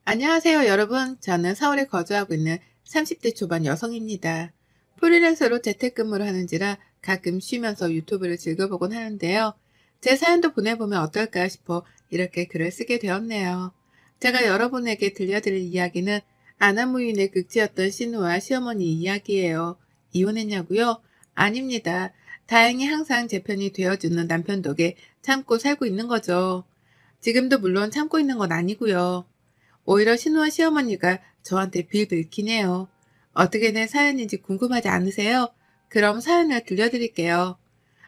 안녕하세요, 여러분. 저는 서울에 거주하고 있는 30대 초반 여성입니다. 프리랜서로 재택근무를 하는지라 가끔 쉬면서 유튜브를 즐겨보곤 하는데요. 제 사연도 보내보면 어떨까 싶어 이렇게 글을 쓰게 되었네요. 제가 여러분에게 들려드릴 이야기는 아나무인의 극치였던 신우와 시어머니 이야기예요. 이혼했냐고요? 아닙니다. 다행히 항상 제 편이 되어주는 남편 덕에 참고 살고 있는 거죠. 지금도 물론 참고 있는 건 아니고요. 오히려 신우와 시어머니가 저한테 빌빌키네요. 어떻게 된 사연인지 궁금하지 않으세요? 그럼 사연을 들려드릴게요.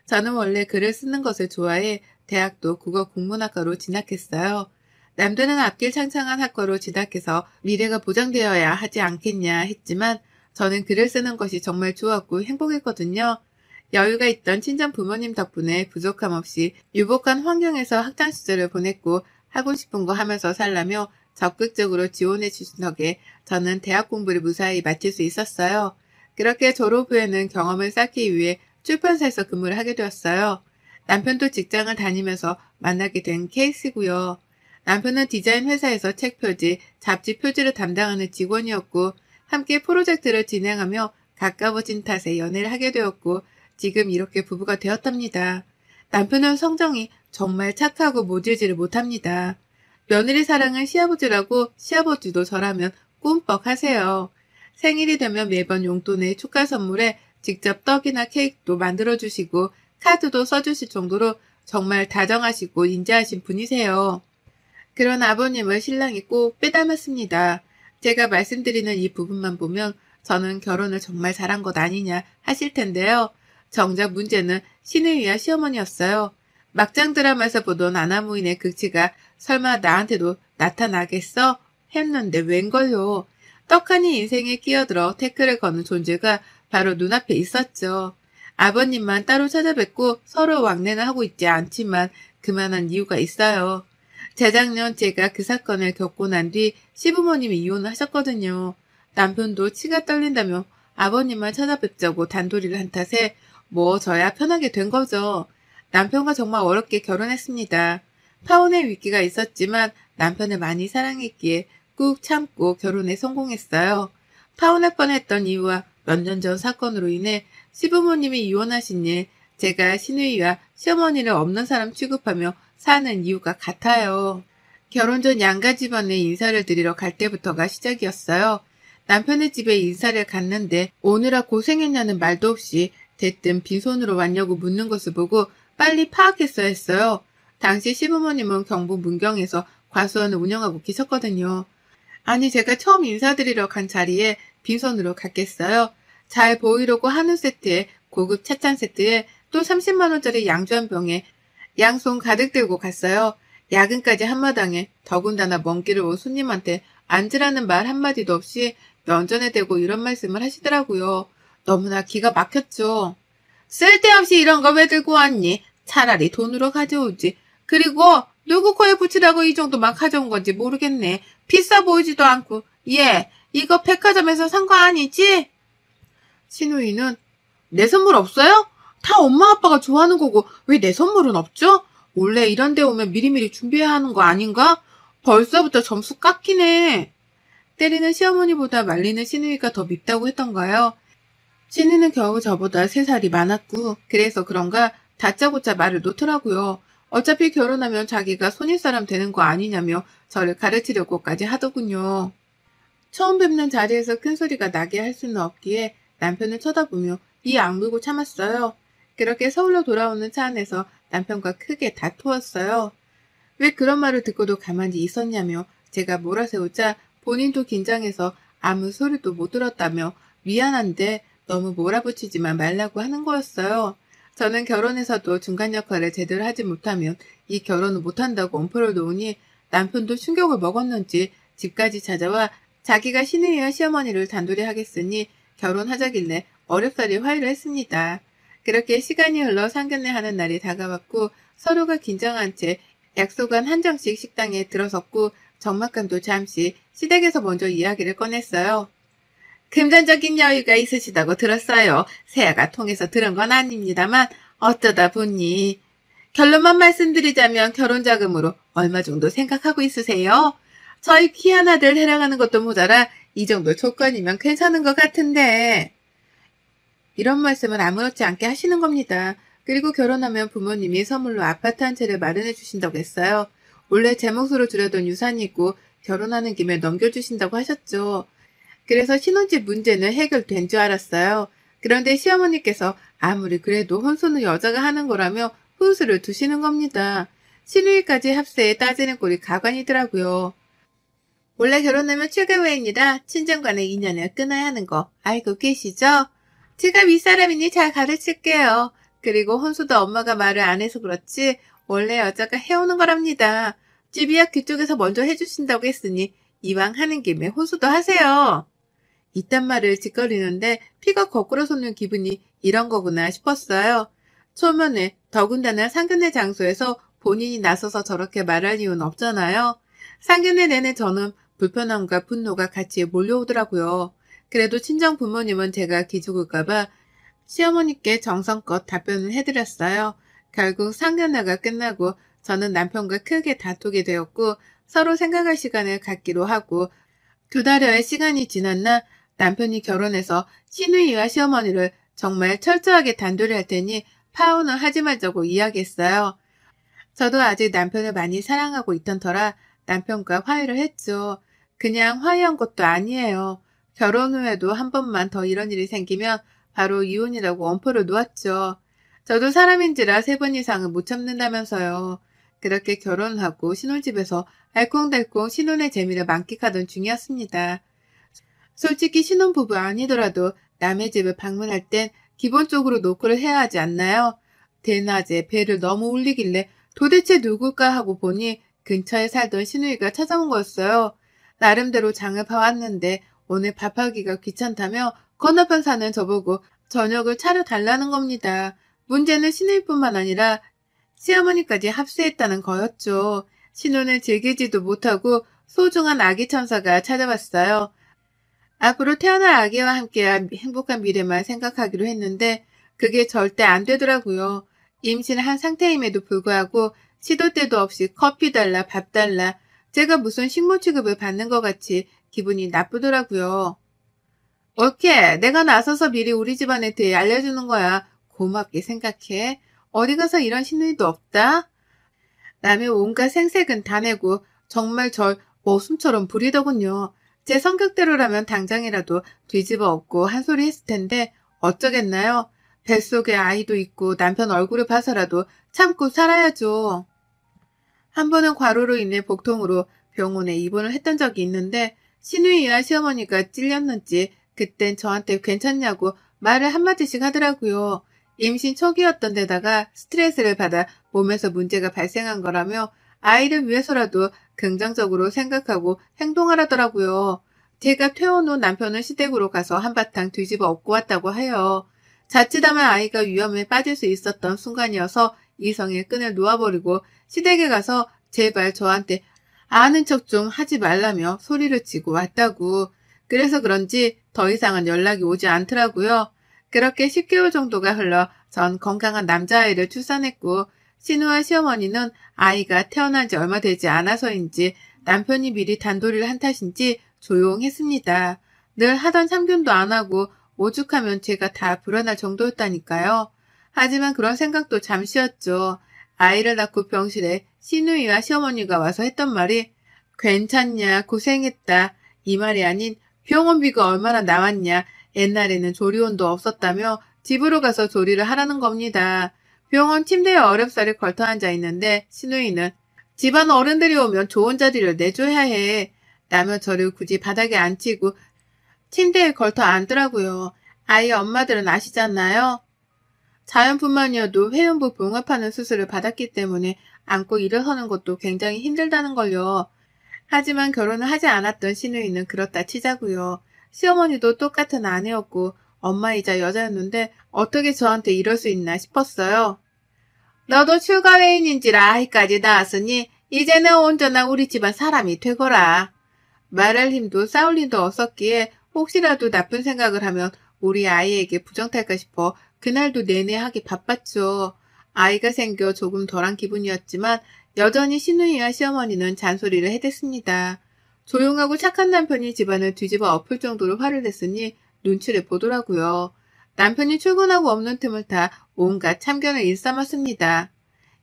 저는 원래 글을 쓰는 것을 좋아해 대학도 국어국문학과로 진학했어요. 남들은 앞길 창창한 학과로 진학해서 미래가 보장되어야 하지 않겠냐 했지만 저는 글을 쓰는 것이 정말 좋았고 행복했거든요. 여유가 있던 친정 부모님 덕분에 부족함 없이 유복한 환경에서 학창 시절을 보냈고 하고 싶은 거 하면서 살라며 적극적으로 지원해 주신 덕에 저는 대학 공부를 무사히 마칠 수 있었어요. 그렇게 졸업 후에는 경험을 쌓기 위해 출판사에서 근무를 하게 되었어요. 남편도 직장을 다니면서 만나게 된 케이스고요. 남편은 디자인 회사에서 책 표지, 잡지 표지를 담당하는 직원이었고 함께 프로젝트를 진행하며 가까워진 탓에 연애를 하게 되었고 지금 이렇게 부부가 되었답니다. 남편은 성정이 정말 착하고 모질지를 못합니다. 며느리 사랑은 시아버지라고 시아버지도 저라면 꿈뻑 하세요. 생일이 되면 매번 용돈에 축하 선물에 직접 떡이나 케이크도 만들어주시고 카드도 써주실 정도로 정말 다정하시고 인자하신 분이세요. 그런 아버님을 신랑이 꼭 빼닮았습니다. 제가 말씀드리는 이 부분만 보면 저는 결혼을 정말 잘한 것 아니냐 하실 텐데요. 정작 문제는 신우이와 시어머니였어요. 막장 드라마에서 보던 아나무인의 극치가 설마 나한테도 나타나겠어? 했는데 웬걸요. 떡하니 인생에 끼어들어 태클을 거는 존재가 바로 눈앞에 있었죠. 아버님만 따로 찾아뵙고 서로 왕래는 하고 있지 않지만 그만한 이유가 있어요. 재작년 제가 그 사건을 겪고 난 뒤 시부모님이 이혼을 하셨거든요. 남편도 치가 떨린다며 아버님만 찾아뵙자고 단도리를 한 탓에 뭐 저야 편하게 된 거죠. 남편과 정말 어렵게 결혼했습니다. 파혼의 위기가 있었지만 남편을 많이 사랑했기에 꾹 참고 결혼에 성공했어요. 파혼할 뻔했던 이유와 몇 년 전 사건으로 인해 시부모님이 이혼하신 일, 제가 시누이와 시어머니를 없는 사람 취급하며 사는 이유가 같아요. 결혼 전 양가 집안에 인사를 드리러 갈 때부터가 시작이었어요. 남편의 집에 인사를 갔는데 오느라 고생했냐는 말도 없이 대뜸 빈손으로 왔냐고 묻는 것을 보고 빨리 파악했어야 했어요. 당시 시부모님은 경북 문경에서 과수원을 운영하고 계셨거든요. 아니 제가 처음 인사드리러 간 자리에 빈손으로 갔겠어요. 잘 보이려고 한우 세트에 고급 찻잔 세트에 또 30만 원짜리 양주 한 병에 양손 가득 들고 갔어요. 야근까지 한마당에 더군다나 먼 길을 온 손님한테 앉으라는 말 한마디도 없이 면전에 대고 이런 말씀을 하시더라고요. 너무나 기가 막혔죠. 쓸데없이 이런 거 왜 들고 왔니? 차라리 돈으로 가져오지. 그리고 누구 코에 붙이라고 이 정도 막 가져온 건지 모르겠네. 비싸 보이지도 않고. 얘, 이거 백화점에서 산 거 아니지? 신우이는 내 선물 없어요? 다 엄마 아빠가 좋아하는 거고 왜 내 선물은 없죠? 원래 이런 데 오면 미리미리 준비해야 하는 거 아닌가? 벌써부터 점수 깎이네. 때리는 시어머니보다 말리는 신우이가 더 밉다고 했던가요? 신우는 겨우 저보다 3살이 많았고 그래서 그런가 다짜고짜 말을 놓더라고요. 어차피 결혼하면 자기가 손윗사람 되는 거 아니냐며 저를 가르치려고까지 하더군요. 처음 뵙는 자리에서 큰 소리가 나게 할 수는 없기에 남편을 쳐다보며 이 악물고 참았어요. 그렇게 서울로 돌아오는 차 안에서 남편과 크게 다투었어요. 왜 그런 말을 듣고도 가만히 있었냐며 제가 몰아세우자 본인도 긴장해서 아무 소리도 못 들었다며 미안한데 너무 몰아붙이지만 말라고 하는 거였어요. 저는 결혼해서도 중간 역할을 제대로 하지 못하면 이 결혼을 못한다고 엄포를 놓으니 남편도 충격을 먹었는지 집까지 찾아와 자기가 시누이와 시어머니를 단둘이 하겠으니 결혼하자길래 어렵사리 화해를 했습니다. 그렇게 시간이 흘러 상견례 하는 날이 다가왔고 서로가 긴장한 채 약속한 한정식 식당에 들어섰고 정막감도 잠시 시댁에서 먼저 이야기를 꺼냈어요. 금전적인 여유가 있으시다고 들었어요. 세아가 통해서 들은 건 아닙니다만 어쩌다 보니. 결론만 말씀드리자면 결혼자금으로 얼마 정도 생각하고 있으세요? 저희 귀한 아들 데려가는 것도 모자라 이 정도 조건이면 괜찮은 것 같은데. 이런 말씀을 아무렇지 않게 하시는 겁니다. 그리고 결혼하면 부모님이 선물로 아파트 한 채를 마련해 주신다고 했어요. 원래 제 몫으로 주려던 유산이 있고 결혼하는 김에 넘겨주신다고 하셨죠. 그래서 신혼집 문제는 해결된 줄 알았어요. 그런데 시어머니께서 아무리 그래도 혼수는 여자가 하는 거라며 혼수를 두시는 겁니다. 신우이까지 합세에 따지는 꼴이 가관이더라고요. 원래 결혼하면 최고회입니다. 친정 간의 인연을 끊어야 하는 거 알고 계시죠? 제가 윗사람이니 잘 가르칠게요. 그리고 혼수도 엄마가 말을 안 해서 그렇지 원래 여자가 해오는 거랍니다. 집이야 그쪽에서 먼저 해주신다고 했으니 이왕 하는 김에 혼수도 하세요. 이딴 말을 짓거리는데 피가 거꾸로 솟는 기분이 이런 거구나 싶었어요. 초면에 더군다나 상견례 장소에서 본인이 나서서 저렇게 말할 이유는 없잖아요. 상견례 내내 저는 불편함과 분노가 같이 몰려오더라고요. 그래도 친정 부모님은 제가 기죽을까봐 시어머니께 정성껏 답변을 해드렸어요. 결국 상견례가 끝나고 저는 남편과 크게 다투게 되었고 서로 생각할 시간을 갖기로 하고 2달여의 시간이 지났나 남편이 결혼해서 시누이와 시어머니를 정말 철저하게 단돌이 할 테니 파혼을 하지 말자고 이야기했어요. 저도 아직 남편을 많이 사랑하고 있던 터라 남편과 화해를 했죠. 그냥 화해한 것도 아니에요. 결혼 후에도 한 번만 더 이런 일이 생기면 바로 이혼이라고 엄포를 놓았죠. 저도 사람인지라 3번 이상은 못 참는다면서요. 그렇게 결혼하고 신혼집에서 알콩달콩 신혼의 재미를 만끽하던 중이었습니다. 솔직히 신혼부부 아니더라도 남의 집을 방문할 땐 기본적으로 노크를 해야 하지 않나요? 대낮에 배를 너무 울리길래 도대체 누굴까 하고 보니 근처에 살던 시누이가 찾아온 거였어요. 나름대로 장을 봐왔는데 오늘 밥하기가 귀찮다며 건너편 사는 저보고 저녁을 차려달라는 겁니다. 문제는 시누이뿐만 아니라 시어머니까지 합세했다는 거였죠. 신혼을 즐기지도 못하고 소중한 아기 천사가 찾아왔어요. 앞으로 태어날 아기와 함께한 행복한 미래만 생각하기로 했는데 그게 절대 안 되더라고요. 임신을 한 상태임에도 불구하고 시도 때도 없이 커피 달라 밥 달라 제가 무슨 식모 취급을 받는 것 같이 기분이 나쁘더라고요. 옳게 내가 나서서 미리 우리 집안에 대해 알려주는 거야. 고맙게 생각해. 어디 가서 이런 신우이도 없다? 남의 온갖 생색은 다 내고 정말 절 머슴처럼 부리더군요. 제 성격대로라면 당장이라도 뒤집어 엎고 한 소리 했을 텐데 어쩌겠나요? 뱃속에 아이도 있고 남편 얼굴을 봐서라도 참고 살아야죠. 한 번은 과로로 인해 복통으로 병원에 입원을 했던 적이 있는데 시누이와 시어머니가 찔렸는지 그땐 저한테 괜찮냐고 말을 한마디씩 하더라고요. 임신 초기였던 데다가 스트레스를 받아 몸에서 문제가 발생한 거라며 아이를 위해서라도 긍정적으로 생각하고 행동하라더라고요. 제가 퇴원 후 남편은 시댁으로 가서 한바탕 뒤집어 엎고 왔다고 해요. 자칫하면 아이가 위험에 빠질 수 있었던 순간이어서 이성의 끈을 놓아버리고 시댁에 가서 제발 저한테 아는 척 좀 하지 말라며 소리를 치고 왔다고. 그래서 그런지 더 이상은 연락이 오지 않더라고요. 그렇게 10개월 정도가 흘러 전 건강한 남자아이를 출산했고 신우와 시어머니는 아이가 태어난 지 얼마 되지 않아서인지 남편이 미리 단도리를 한 탓인지 조용했습니다. 늘 하던 참견도 안 하고 오죽하면 제가 다 불안할 정도였다니까요. 하지만 그런 생각도 잠시였죠. 아이를 낳고 병실에 시누이와 시어머니가 와서 했던 말이 괜찮냐 고생했다 이 말이 아닌 병원비가 얼마나 나왔냐 옛날에는 조리원도 없었다며 집으로 가서 조리를 하라는 겁니다. 병원 침대에 어렵사리 걸터 앉아 있는데 시누이는 집안 어른들이 오면 좋은 자리를 내줘야 해. 라며 저를 굳이 바닥에 앉히고 침대에 걸터 앉더라고요. 아이 엄마들은 아시잖아요. 자연분만이어도 회음부 봉합하는 수술을 받았기 때문에 앉고 일어서는 것도 굉장히 힘들다는 걸요. 하지만 결혼을 하지 않았던 시누이는 그렇다 치자고요. 시어머니도 똑같은 아내였고 엄마이자 여자였는데 어떻게 저한테 이럴 수 있나 싶었어요. 너도 출가회인인지라 아이까지 낳았으니 이제는 온전한 우리 집안 사람이 되거라. 말할 힘도 싸울 힘도 없었기에 혹시라도 나쁜 생각을 하면 우리 아이에게 부정탈까 싶어 그날도 내내 하기 바빴죠. 아이가 생겨 조금 덜한 기분이었지만 여전히 시누이와 시어머니는 잔소리를 해댔습니다. 조용하고 착한 남편이 집안을 뒤집어 엎을 정도로 화를 냈으니 눈치를 보더라고요. 남편이 출근하고 없는 틈을 타 온갖 참견을 일삼았습니다.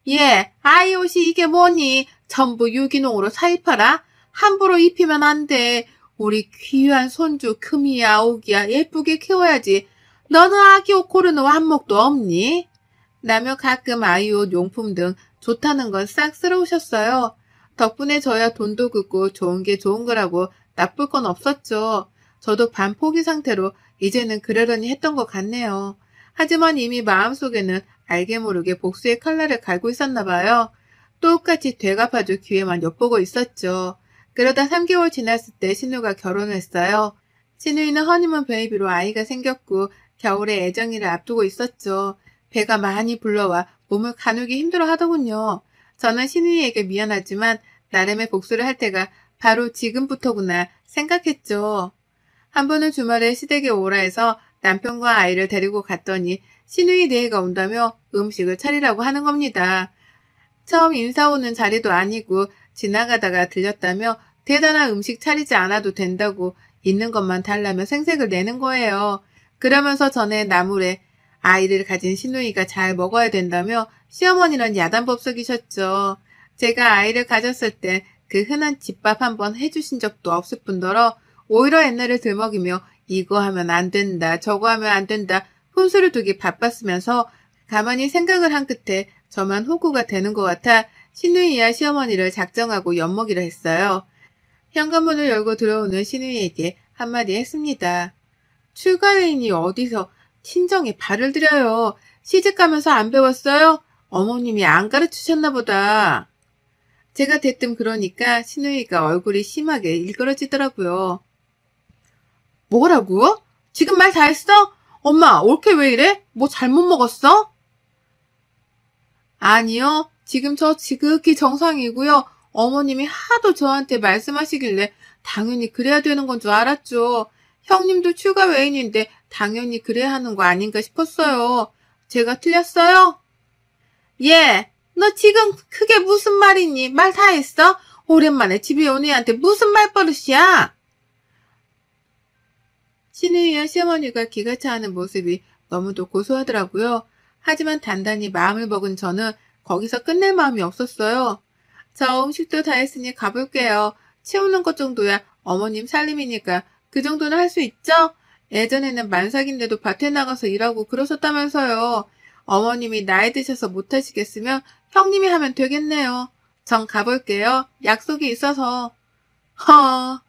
예, 아이 옷이 이게 뭐니? 전부 유기농으로 사입하라? 함부로 입히면 안 돼. 우리 귀한 손주 금이야 오기야 예쁘게 키워야지. 너는 아기 옷 고르는 안목도 없니? 라며 가끔 아이 옷 용품 등 좋다는 건 싹 쓸어오셨어요. 덕분에 저야 돈도 긋고 좋은 게 좋은 거라고 나쁠 건 없었죠. 저도 반포기 상태로 이제는 그러려니 했던 것 같네요. 하지만 이미 마음속에는 알게 모르게 복수의 칼날을 갈고 있었나 봐요. 똑같이 되갚아줄 기회만 엿보고 있었죠. 그러다 3개월 지났을 때 신우가 결혼을 했어요. 신우이는 허니문 베이비로 아이가 생겼고 겨울에 애정이를 앞두고 있었죠. 배가 많이 불러와 몸을 가누기 힘들어 하더군요. 저는 신우이에게 미안하지만 나름의 복수를 할 때가 바로 지금부터구나 생각했죠. 한 번은 주말에 시댁에 오라 해서 남편과 아이를 데리고 갔더니 신우이 내외가 온다며 음식을 차리라고 하는 겁니다. 처음 인사 오는 자리도 아니고 지나가다가 들렸다며 대단한 음식 차리지 않아도 된다고 있는 것만 달라며 생색을 내는 거예요. 그러면서 전에 나물에 아이를 가진 신우이가 잘 먹어야 된다며 시어머니는 야단법석이셨죠. 제가 아이를 가졌을 때 그 흔한 집밥 한번 해주신 적도 없을 뿐더러 오히려 옛날을 들먹이며 이거 하면 안 된다 저거 하면 안 된다 혼수를 두기 바빴으면서 가만히 생각을 한 끝에 저만 호구가 되는 것 같아 신우이와 시어머니를 작정하고 엿먹이려 했어요. 현관문을 열고 들어오는 신우이에게 한마디 했습니다. 출가회인이 어디서 친정에 발을 들여요. 시집가면서 안 배웠어요? 어머님이 안 가르치셨나 보다. 제가 대뜸 그러니까 신우이가 얼굴이 심하게 일그러지더라고요. 뭐라고? 지금 말 다 했어? 엄마 올케 왜 이래? 뭐 잘못 먹었어? 아니요. 지금 저 지극히 정상이고요. 어머님이 하도 저한테 말씀하시길래 당연히 그래야 되는 건 줄 알았죠. 형님도 출가 외인인데 당연히 그래야 하는 거 아닌가 싶었어요. 제가 틀렸어요? 예, 너 지금 그게 무슨 말이니? 말 다 했어? 오랜만에 집에 온 애한테 무슨 말버릇이야? 신우이와 시어머니가 기가 차하는 모습이 너무도 고소하더라고요. 하지만 단단히 마음을 먹은 저는 거기서 끝낼 마음이 없었어요. 저 음식도 다 했으니 가볼게요. 치우는 것 정도야 어머님 살림이니까 그 정도는 할 수 있죠? 예전에는 만삭인데도 밭에 나가서 일하고 그러셨다면서요. 어머님이 나이 드셔서 못하시겠으면 형님이 하면 되겠네요. 전 가볼게요. 약속이 있어서. 허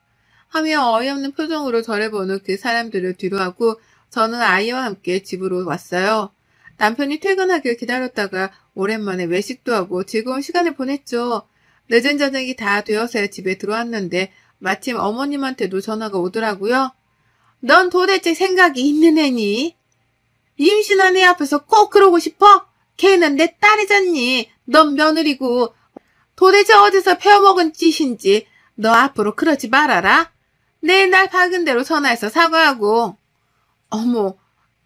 하며 어이없는 표정으로 저를 보는 그 사람들을 뒤로하고 저는 아이와 함께 집으로 왔어요. 남편이 퇴근하길 기다렸다가 오랜만에 외식도 하고 즐거운 시간을 보냈죠. 늦은 저녁이 다 되어서야 집에 들어왔는데 마침 어머님한테도 전화가 오더라고요. 넌 도대체 생각이 있는 애니? 임신한 애 앞에서 꼭 그러고 싶어? 걔는 내 딸이잖니. 넌 며느리고. 도대체 어디서 배워먹은 짓인지 너 앞으로 그러지 말아라. 내일 날 박은 대로 전화해서 사과하고. 어머,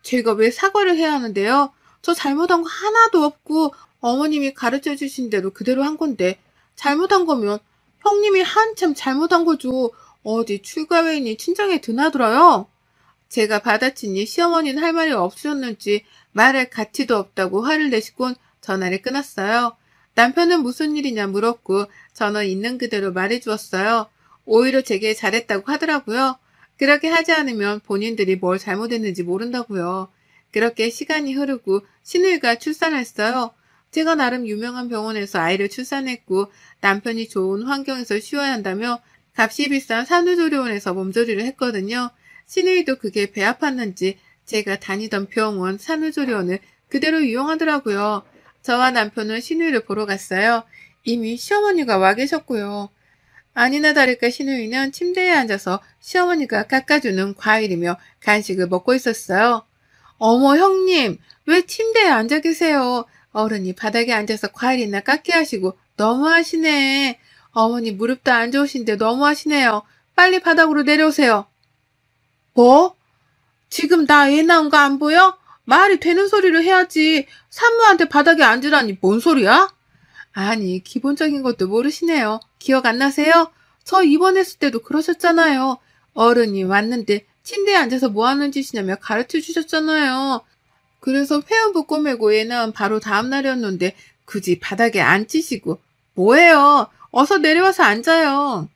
제가 왜 사과를 해야 하는데요? 저 잘못한 거 하나도 없고 어머님이 가르쳐 주신 대로 그대로 한 건데 잘못한 거면 형님이 한참 잘못한 거죠. 어디 출가회인이 친정에 드나들어요? 제가 받아치니 시어머니는 할 말이 없으셨는지 말할 가치도 없다고 화를 내시곤 전화를 끊었어요. 남편은 무슨 일이냐 물었고 저는 있는 그대로 말해주었어요. 오히려 제게 잘했다고 하더라고요. 그렇게 하지 않으면 본인들이 뭘 잘못했는지 모른다고요. 그렇게 시간이 흐르고 신우이가 출산했어요. 제가 나름 유명한 병원에서 아이를 출산했고 남편이 좋은 환경에서 쉬어야 한다며 값이 비싼 산후조리원에서 몸조리를 했거든요. 신우이도 그게 배 아팠는지 제가 다니던 병원 산후조리원을 그대로 이용하더라고요. 저와 남편은 신우이를 보러 갔어요. 이미 시어머니가 와 계셨고요. 아니나 다를까 신우이는 침대에 앉아서 시어머니가 깎아주는 과일이며 간식을 먹고 있었어요. 어머 형님, 왜 침대에 앉아 계세요? 어른이 바닥에 앉아서 과일이나 깎게 하시고 너무하시네. 어머니 무릎도 안 좋으신데 너무하시네요. 빨리 바닥으로 내려오세요. 뭐? 지금 나 애 낳은 거 안 보여? 말이 되는 소리를 해야지. 산모한테 바닥에 앉으라니 뭔 소리야? 아니 기본적인 것도 모르시네요. 기억 안 나세요? 저 입원했을 때도 그러셨잖아요. 어른이 왔는데 침대에 앉아서 뭐 하는 짓이냐며 가르쳐 주셨잖아요. 그래서 회원부 꼬매고 애 낳은 바로 다음 날이었는데 굳이 바닥에 앉히시고 뭐예요? 어서 내려와서 앉아요.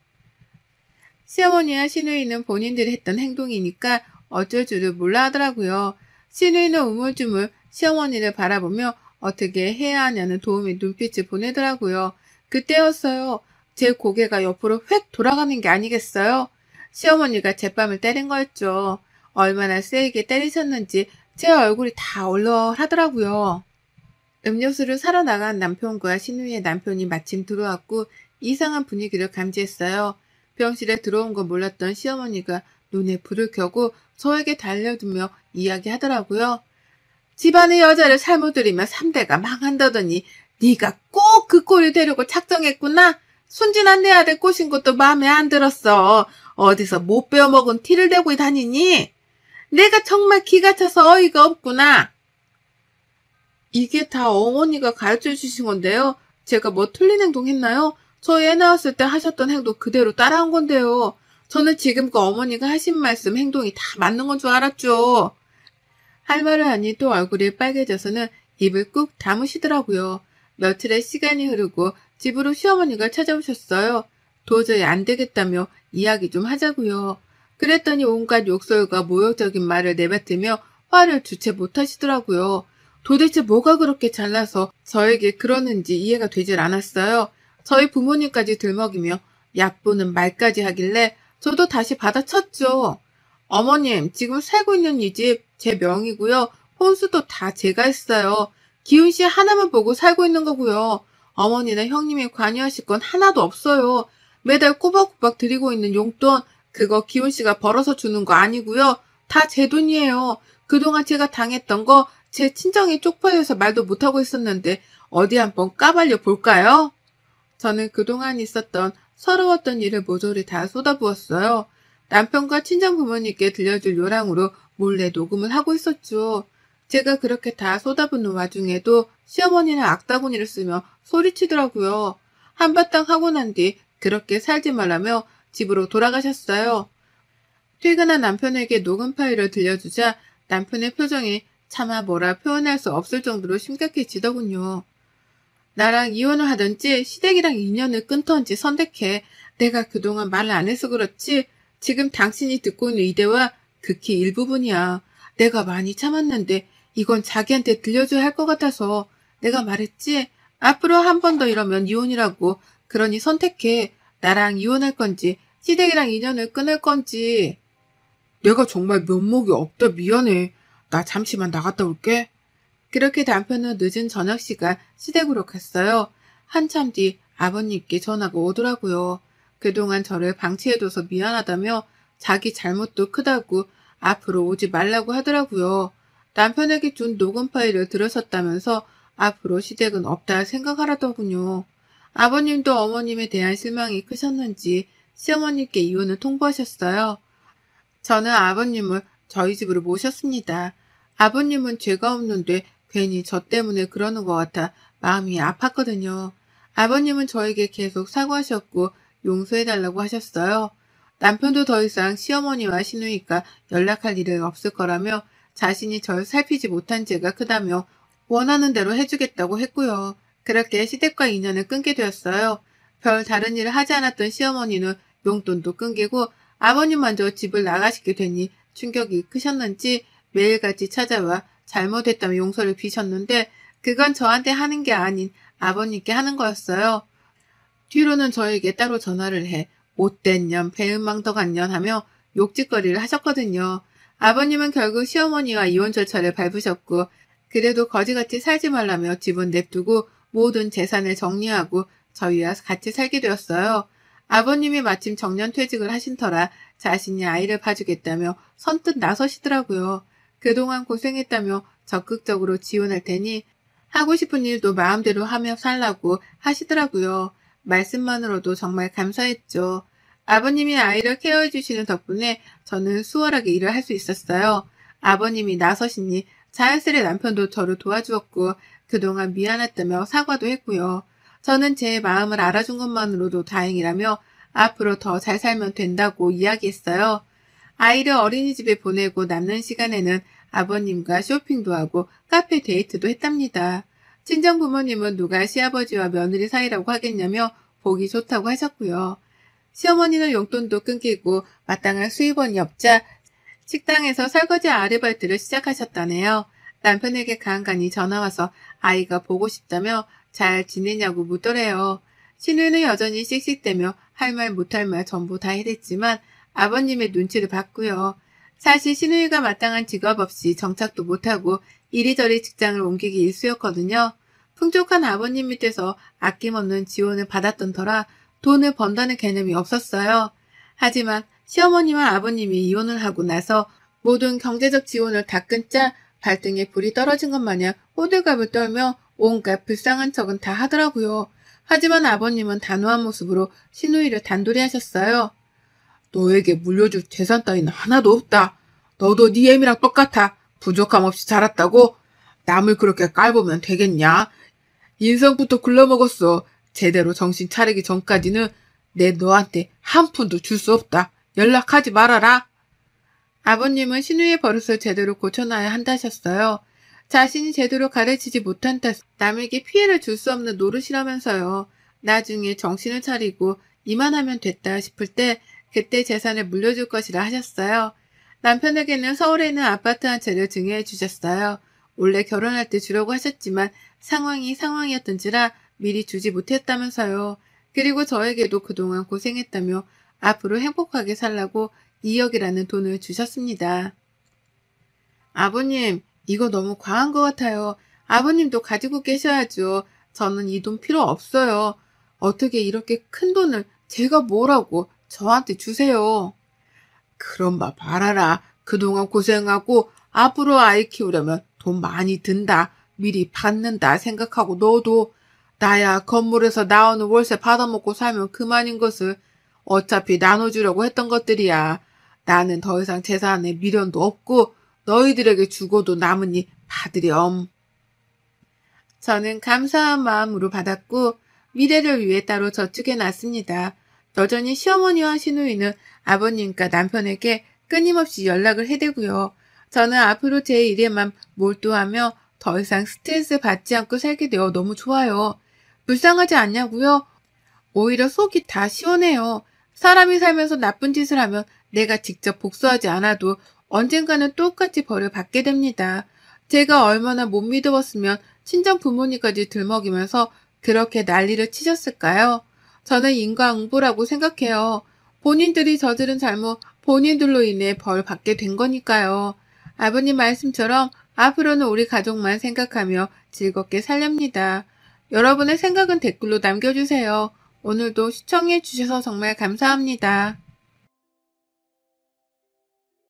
시어머니와 시누이는 본인들이 했던 행동이니까 어쩔 줄을 몰라 하더라고요. 시누이는 우물쭈물 시어머니를 바라보며 어떻게 해야 하냐는 도움의 눈빛을 보내더라고요. 그때였어요. 제 고개가 옆으로 휙 돌아가는 게 아니겠어요? 시어머니가 제 뺨을 때린 거였죠. 얼마나 세게 때리셨는지 제 얼굴이 다 얼얼하더라고요. 음료수를 사러 나간 남편과 시누이의 남편이 마침 들어왔고 이상한 분위기를 감지했어요. 병실에 들어온 거 몰랐던 시어머니가 눈에 불을 켜고 저에게 달려들며 이야기하더라고요. 집안의 여자를 잘못 들이면 3대가 망한다더니 네가 꼭 그 꼴을 되려고 작정했구나. 순진한 내 아들 꼬신 것도 마음에 안 들었어. 어디서 못 배워먹은 티를 대고 다니니? 내가 정말 기가 차서 어이가 없구나. 이게 다 어머니가 가르쳐 주신 건데요. 제가 뭐 틀린 행동 했나요? 저 애 낳았을 때 하셨던 행동 그대로 따라한 건데요. 저는 지금껏 어머니가 하신 말씀, 행동이 다 맞는 건 줄 알았죠. 할 말을 하니 또 얼굴이 빨개져서는 입을 꾹 다무시더라고요. 며칠의 시간이 흐르고 집으로 시어머니가 찾아오셨어요. 도저히 안 되겠다며 이야기 좀 하자고요. 그랬더니 온갖 욕설과 모욕적인 말을 내뱉으며 화를 주체 못하시더라고요. 도대체 뭐가 그렇게 잘나서 저에게 그러는지 이해가 되질 않았어요. 저희 부모님까지 들먹이며 얕보는 말까지 하길래 저도 다시 받아쳤죠. 어머님, 지금 살고 있는 이 집 제 명이고요. 혼수도 다 제가 했어요. 기훈 씨 하나만 보고 살고 있는 거고요. 어머니나 형님이 관여하실 건 하나도 없어요. 매달 꼬박꼬박 드리고 있는 용돈, 그거 기훈 씨가 벌어서 주는 거 아니고요. 다 제 돈이에요. 그동안 제가 당했던 거 제 친정이 쪽팔려서 말도 못하고 있었는데 어디 한번 까발려 볼까요? 저는 그동안 있었던 서러웠던 일을 모조리 다 쏟아부었어요. 남편과 친정 부모님께 들려줄 요랑으로 몰래 녹음을 하고 있었죠. 제가 그렇게 다 쏟아붓는 와중에도 시어머니는 악다구니를 쓰며 소리치더라고요. 한바탕 하고 난 뒤 그렇게 살지 말라며 집으로 돌아가셨어요. 퇴근한 남편에게 녹음 파일을 들려주자 남편의 표정이 차마 뭐라 표현할 수 없을 정도로 심각해지더군요. 나랑 이혼을 하든지 시댁이랑 인연을 끊던지 선택해. 내가 그동안 말을 안 해서 그렇지 지금 당신이 듣고 있는 이 대화 극히 일부분이야. 내가 많이 참았는데 이건 자기한테 들려줘야 할 것 같아서 내가 말했지. 앞으로 한 번 더 이러면 이혼이라고. 그러니 선택해. 나랑 이혼할 건지 시댁이랑 인연을 끊을 건지. 내가 정말 면목이 없다. 미안해. 나 잠시만 나갔다 올게. 그렇게 남편은 늦은 저녁 시간 시댁으로 갔어요. 한참 뒤 아버님께 전화가 오더라고요. 그동안 저를 방치해둬서 미안하다며 자기 잘못도 크다고 앞으로 오지 말라고 하더라고요. 남편에게 준 녹음 파일을 들으셨다면서 앞으로 시댁은 없다 생각하라더군요. 아버님도 어머님에 대한 실망이 크셨는지 시어머님께 이혼을 통보하셨어요. 저는 아버님을 저희 집으로 모셨습니다. 아버님은 죄가 없는데 괜히 저 때문에 그러는 것 같아 마음이 아팠거든요. 아버님은 저에게 계속 사과하셨고 용서해달라고 하셨어요. 남편도 더 이상 시어머니와 시누이가 연락할 일은 없을 거라며 자신이 절 살피지 못한 죄가 크다며 원하는 대로 해주겠다고 했고요. 그렇게 시댁과 인연을 끊게 되었어요. 별 다른 일을 하지 않았던 시어머니는 용돈도 끊기고 아버님마저 집을 나가시게 되니 충격이 크셨는지 매일같이 찾아와 잘못했다며 용서를 비셨는데 그건 저한테 하는 게 아닌 아버님께 하는 거였어요. 뒤로는 저에게 따로 전화를 해 못된 년, 배은망덕한 년 하며 욕짓거리를 하셨거든요. 아버님은 결국 시어머니와 이혼 절차를 밟으셨고 그래도 거지같이 살지 말라며 집은 냅두고 모든 재산을 정리하고 저희와 같이 살게 되었어요. 아버님이 마침 정년퇴직을 하신 터라 자신이 아이를 봐주겠다며 선뜻 나서시더라고요. 그동안 고생했다며 적극적으로 지원할 테니 하고 싶은 일도 마음대로 하며 살라고 하시더라고요. 말씀만으로도 정말 감사했죠. 아버님이 아이를 케어해 주시는 덕분에 저는 수월하게 일을 할 수 있었어요. 아버님이 나서시니 자연스레 남편도 저를 도와주었고 그동안 미안했다며 사과도 했고요. 저는 제 마음을 알아준 것만으로도 다행이라며 앞으로 더 잘 살면 된다고 이야기했어요. 아이를 어린이집에 보내고 남는 시간에는 아버님과 쇼핑도 하고 카페 데이트도 했답니다. 친정 부모님은 누가 시아버지와 며느리 사이라고 하겠냐며 보기 좋다고 하셨고요. 시어머니는 용돈도 끊기고 마땅한 수입원이 없자 식당에서 설거지 아르바이트를 시작하셨다네요. 남편에게 간간히 전화와서 아이가 보고 싶다며 잘 지내냐고 묻더래요. 신우는 여전히 씩씩대며 할 말 못할 말 전부 다 해댔지만 아버님의 눈치를 봤고요. 사실 신우이가 마땅한 직업 없이 정착도 못하고 이리저리 직장을 옮기기 일쑤였거든요. 풍족한 아버님 밑에서 아낌없는 지원을 받았던 터라 돈을 번다는 개념이 없었어요. 하지만 시어머니와 아버님이 이혼을 하고 나서 모든 경제적 지원을 다 끊자 발등에 불이 떨어진 것 마냥 호들갑을 떨며 온갖 불쌍한 척은 다 하더라고요. 하지만 아버님은 단호한 모습으로 시누이를 단도리 하셨어요. 너에게 물려줄 재산 따위는 하나도 없다. 너도 네 애미랑 똑같아. 부족함 없이 자랐다고? 남을 그렇게 깔보면 되겠냐? 인성부터 굴러먹었어. 제대로 정신 차리기 전까지는 내 너한테 한 푼도 줄 수 없다. 연락하지 말아라. 아버님은 신우의 버릇을 제대로 고쳐놔야 한다셨어요. 자신이 제대로 가르치지 못한 탓 남에게 피해를 줄 수 없는 노릇이라면서요. 나중에 정신을 차리고 이만하면 됐다 싶을 때 그때 재산을 물려줄 것이라 하셨어요. 남편에게는 서울에 있는 아파트 한 채를 증여해 주셨어요. 원래 결혼할 때 주려고 하셨지만 상황이 상황이었던지라 미리 주지 못했다면서요. 그리고 저에게도 그동안 고생했다며 앞으로 행복하게 살라고 2억이라는 돈을 주셨습니다. 아버님, 이거 너무 과한 것 같아요. 아버님도 가지고 계셔야죠. 저는 이 돈 필요 없어요. 어떻게 이렇게 큰 돈을 제가 뭐라고 저한테 주세요. 그럼 봐라. 그동안 고생하고 앞으로 아이 키우려면 돈 많이 든다. 미리 받는다 생각하고 너도 나야 건물에서 나오는 월세 받아먹고 살면 그만인 것을 어차피 나눠주려고 했던 것들이야. 나는 더 이상 재산에 미련도 없고 너희들에게 주고도 남으니 받으렴. 저는 감사한 마음으로 받았고 미래를 위해 따로 저축해놨습니다. 여전히 시어머니와 시누이는 아버님과 남편에게 끊임없이 연락을 해대고요. 저는 앞으로 제 일에만 몰두하며 더 이상 스트레스 받지 않고 살게 되어 너무 좋아요. 불쌍하지 않냐고요? 오히려 속이 다 시원해요. 사람이 살면서 나쁜 짓을 하면 내가 직접 복수하지 않아도 언젠가는 똑같이 벌을 받게 됩니다. 제가 얼마나 못 믿어봤으면 친정 부모님까지 들먹이면서 그렇게 난리를 치셨을까요? 저는 인과응보라고 생각해요. 본인들이 저지른 잘못 본인들로 인해 벌 받게 된 거니까요. 아버님 말씀처럼 앞으로는 우리 가족만 생각하며 즐겁게 살렵니다. 여러분의 생각은 댓글로 남겨주세요. 오늘도 시청해주셔서 정말 감사합니다.